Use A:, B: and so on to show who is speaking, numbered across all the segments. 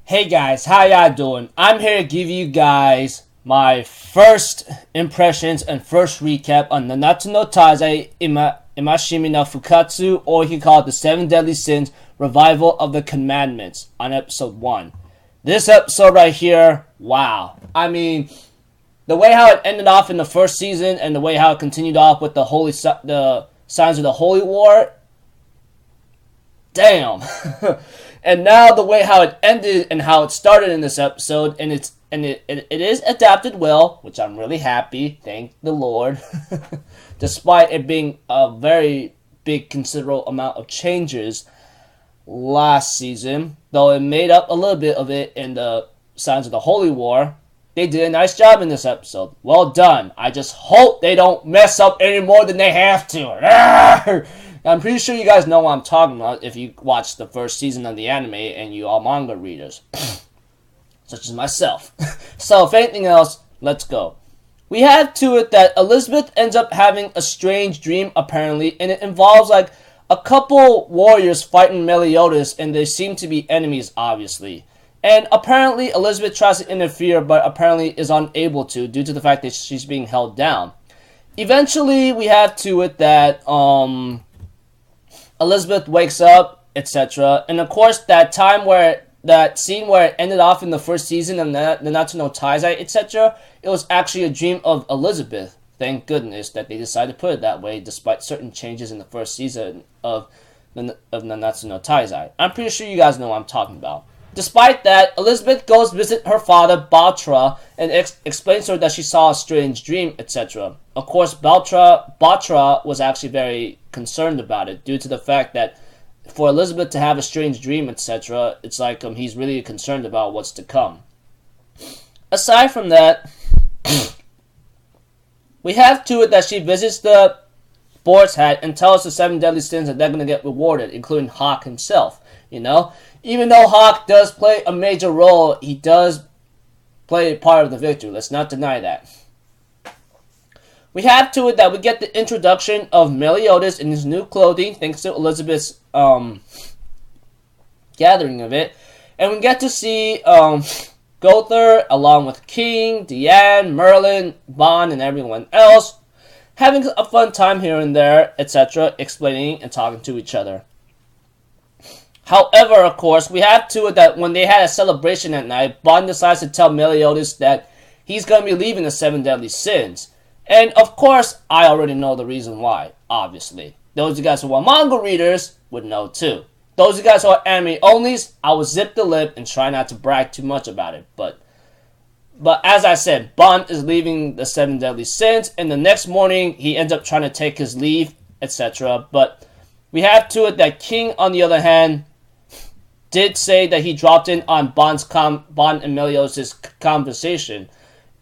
A: Hey guys, how y'all doing? I'm here to give you guys my first impressions and first recap on Nanatsu no Taizai Imashime no Fukkatsu, or you can call it the 7 Deadly Sins Revival of the Commandments on episode 1. This episode right here, wow. I mean, the way how it ended off in the first season and the way how it continued off with the signs of the Holy War, damn. And now the way how it ended and how it started in this episode, and it is adapted well, which I'm really happy, thank the Lord. Despite it being a very big considerable amount of changes last season, though it made up a little bit of it in the Signs of the Holy War, they did a nice job in this episode. Well done. I just hope they don't mess up any more than they have to. I'm pretty sure you guys know what I'm talking about if you watched the first season of the anime and you are manga readers. Such as myself. So, if anything else, let's go. We have to it that Elizabeth ends up having a strange dream, apparently, and it involves, like, a couple warriors fighting Meliodas, and they seem to be enemies, obviously. And apparently, Elizabeth tries to interfere, but apparently is unable to, due to the fact that she's being held down. Eventually, we have to it that, Elizabeth wakes up, etc. And of course, that scene where it ended off in the first season of Nanatsu no Taizai, etc., it was actually a dream of Elizabeth. Thank goodness that they decided to put it that way, despite certain changes in the first season of Nanatsu no Taizai. I'm pretty sure you guys know what I'm talking about. Despite that, Elizabeth goes visit her father, Batra, and explains to her that she saw a strange dream, etc. Of course, Batra was actually very concerned about it, due to the fact that for Elizabeth to have a strange dream, etc., it's like he's really concerned about what's to come. Aside from that, we have to it that she visits the boar's head and tells the 7 deadly sins that they're going to get rewarded, including Hawk himself, you know? Even though Hawk does play a major role, he does play a part of the victory. Let's not deny that. We have to it that we get the introduction of Meliodas in his new clothing, thanks to Elizabeth's gathering of it. And we get to see Gother, along with King, Diane, Merlin, Bond, and everyone else, having a fun time here and there, etc., explaining and talking to each other. However, of course, we have to it that when they had a celebration at night, Bond decides to tell Meliodas that he's going to be leaving the 7 deadly sins. And, of course, I already know the reason why, obviously. Those of you guys who are manga readers would know, too. Those of you guys who are anime onlys, I will zip the lip and try not to brag too much about it. But as I said, Bond is leaving the 7 deadly sins, and the next morning, he ends up trying to take his leave, etc. But we have to it that King, on the other hand, did say that he dropped in on Bond and Meliodas' conversation.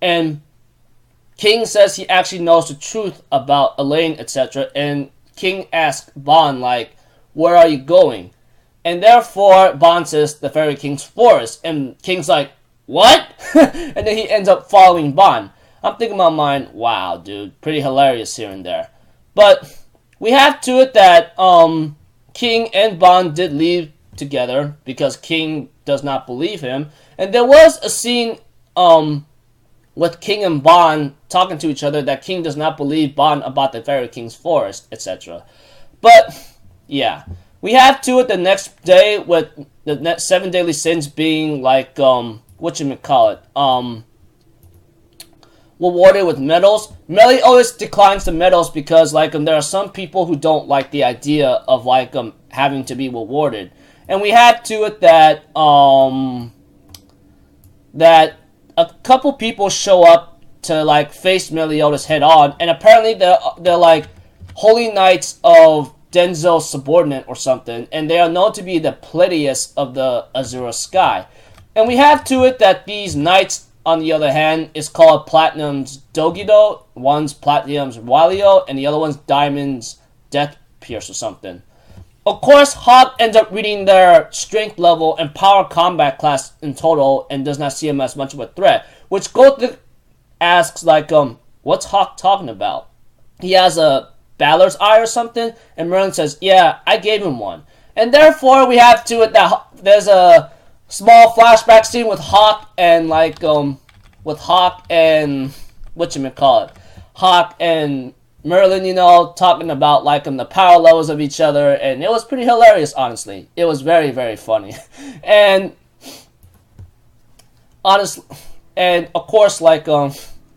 A: And King says he actually knows the truth about Elaine, etc. And King asks Bond, like, where are you going? And therefore, Bond says, the Fairy King's forest. And King's like, what? And then he ends up following Bond. I'm thinking in my mind, wow, dude, pretty hilarious here and there. But we have to it that King and Bond did leave together because King does not believe him. And there was a scene with King and Bond talking to each other that King does not believe Bond about the Fairy King's forest, etc. But yeah, we have to it the next day with the 7 deadly sins being like rewarded with medals. Meliodas declines the medals because there are some people who don't like the idea of having to be rewarded. And we had to it that that a couple people show up to face Meliodas head on, and apparently they're like holy knights of Denzo's subordinate or something, and they are known to be the Pleiades of the Azure sky. And we have to it that these knights, on the other hand, is called Platinum's Dogido, one's Platinum's Walio, and the other one's Diamond's Death Pierce or something. Of course, Hawk ends up reading their strength level and power combat class in total and does not see him as much of a threat. Which Gotha asks, what's Hawk talking about? He has a Balor's Eye or something? And Merlin says, yeah, I gave him one. And therefore, we have to it that there's a small flashback scene with Hawk and whatchamacallit, Hawk and Merlin, you know, talking about like the power levels of each other, and it was pretty hilarious, honestly. It was very, very funny. And honestly, and of course, like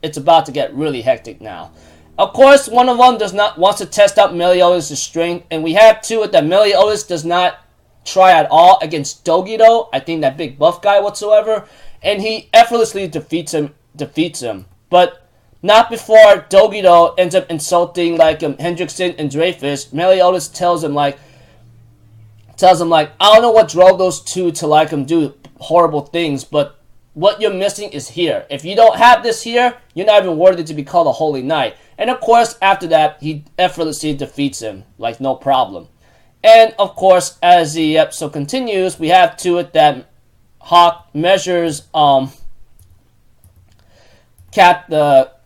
A: it's about to get really hectic now. Of course, one of them wants to test out Meliodas' strength, and we have to that Meliodas does not try at all against Doge, though. I think that big buff guy whatsoever, and he effortlessly defeats him. But not before Doge, though, ends up insulting like Hendrickson and Dreyfus. Meliodas tells him like, I don't know what drove those two to like do horrible things, but what you're missing is here. If you don't have this here, you're not even worthy to be called a holy knight. And of course, after that, he effortlessly defeats him, like no problem. And of course, as the episode continues, we have to it that Hawk measures the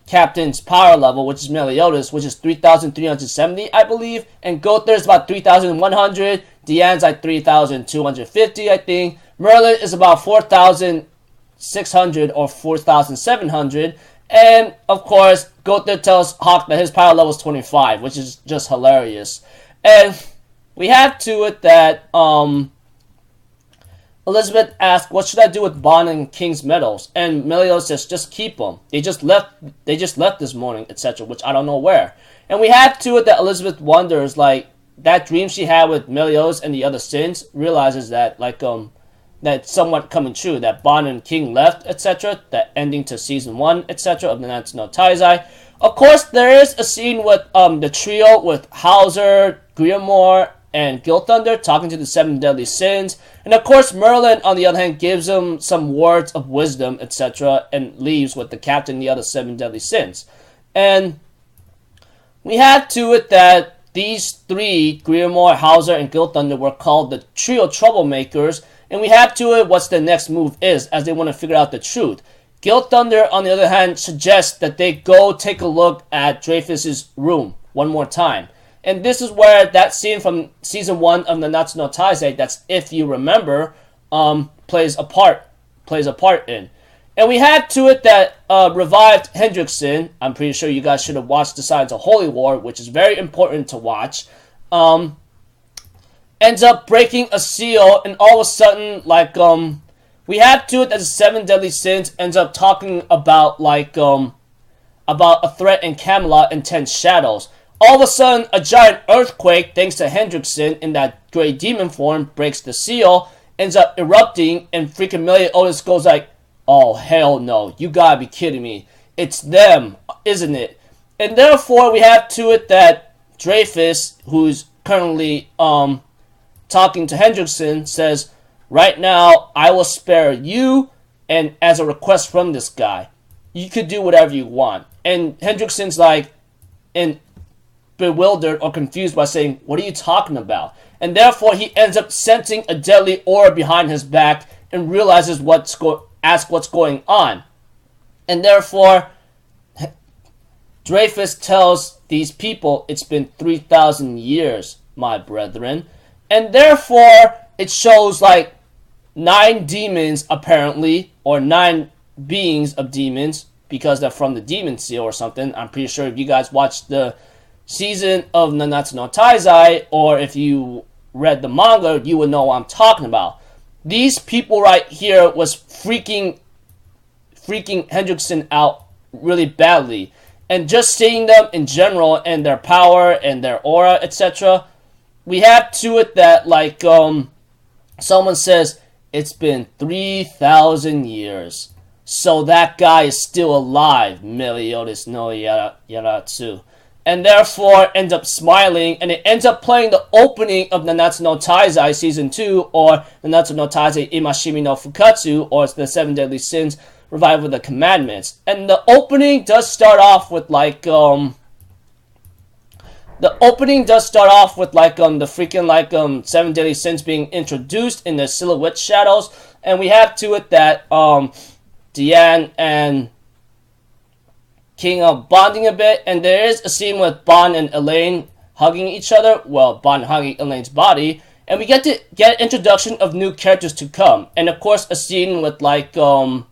A: captain's power level, which is Meliodas, which is 3,370, I believe. And Gother's about 3,100. Deanne's like 3,250, I think. Merlin is about 4,600 or 4,700. And, of course, Gother tells Hawk that his power level is 25, which is just hilarious. And we have to it that Elizabeth asks, what should I do with Bond and King's medals? And Meliodas says, just keep them. They just left this morning, etc., which I don't know where. And we have to it that Elizabeth wonders, like, that dream she had with Meliodas and the other sins, realizes that, like, that's somewhat coming true, that Bond and King left, etc., that ending to season 1, etc., of the Nanatsu no Taizai. Of course, there is a scene with the trio with Hauser, Grimoire, and Gilthunder talking to the 7 deadly sins. And of course, Merlin, on the other hand, gives him some words of wisdom, etc., and leaves with the captain and the other 7 deadly sins. And we have to it that these 3, Grimoire, Hauser, and Gilthunder, were called the trio Troublemakers. And we have to it what's the next move is, as they want to figure out the truth. Gilthunder, on the other hand, suggests that they go take a look at Dreyfus's room one more time. And this is where that scene from season 1 of Nanatsu no Taizai, that's if you remember, plays a part in. And we had to it that revived Hendrickson. I'm pretty sure you guys should have watched the Signs of Holy War, which is very important to watch. Ends up breaking a seal, and all of a sudden, like, we have to it that the 7 deadly sins ends up talking about, like, about a threat in Camelot and 10 shadows. All of a sudden, a giant earthquake, thanks to Hendrickson in that gray demon form, breaks the seal, ends up erupting, and freaking Meliodas goes like, oh, hell no, you gotta be kidding me. It's them, isn't it? And therefore, we have to it that Dreyfus, who's currently, talking to Hendrickson, says, right now, I will spare you, and as a request from this guy, you could do whatever you want. And Hendrickson's like, bewildered or confused by saying, what are you talking about? And therefore, he ends up sensing a deadly aura behind his back and realizes what's going on. And therefore, Dreyfus tells these people, it's been 3,000 years, my brethren. And therefore, it shows like 9 demons, apparently, or 9 beings of demons, because they're from the demon seal or something. I'm pretty sure if you guys watched the season of Nanatsu no Taizai, or if you read the manga, you would know what I'm talking about. These people right here was freaking Hendrickson out really badly. And just seeing them in general, and their power, and their aura, etc., we have to it that, like, someone says, it's been 3,000 years. So that guy is still alive, Meliodas no Yaratsu. And therefore ends up smiling, and it ends up playing the opening of Nanatsu no Taizai Season 2, or Nanatsu no Taizai Imashime no Fukkatsu, or the 7 Deadly Sins Revival of the Commandments. And the opening does start off with, like, the freaking 7 Deadly Sins being introduced in the silhouette shadows, and we have to it that Deanne and King are bonding a bit, and there is a scene with Bond and Elaine hugging each other. Well, Bond hugging Elaine's body, And we get to get introduction of new characters to come. And of course, a scene with like, with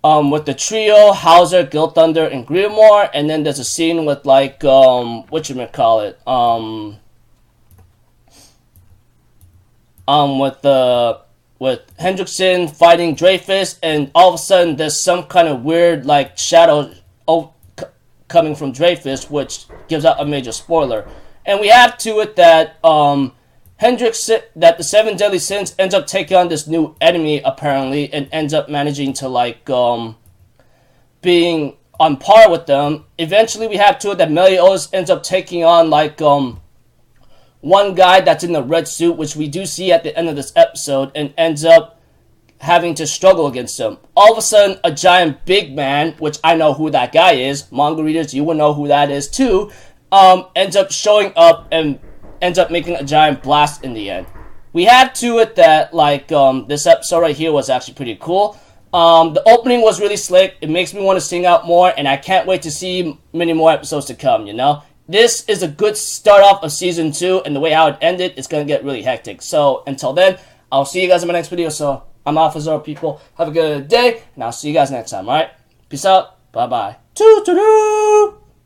A: the trio, Hauser, Guild Thunder, and Grimoire. And then there's a scene with like, whatchamacallit, with Hendrickson fighting Dreyfus, and all of a sudden there's some kind of weird like shadow coming from Dreyfus, which gives out a major spoiler. And we have to it that Hendrickson, that the 7 Deadly Sins ends up taking on this new enemy apparently, and ends up managing to like being on par with them. Eventually we have to it that Meliodas ends up taking on like one guy that's in the red suit, which we do see at the end of this episode, and ends up having to struggle against him. All of a sudden, a giant big man, which I know who that guy is, manga readers, you will know who that is too, ends up showing up and ends up making a giant blast in the end. We have to it that, like, this episode right here was actually pretty cool. The opening was really slick. It makes me want to sing out more, and I can't wait to see many more episodes to come, you know? This is a good start off of Season 2, and the way how it ended, it's going to get really hectic. So, until then, I'll see you guys in my next video. So, I'm Alpha Zoro, people. Have a good day, and I'll see you guys next time, alright? Peace out. Bye-bye. Toodaloo!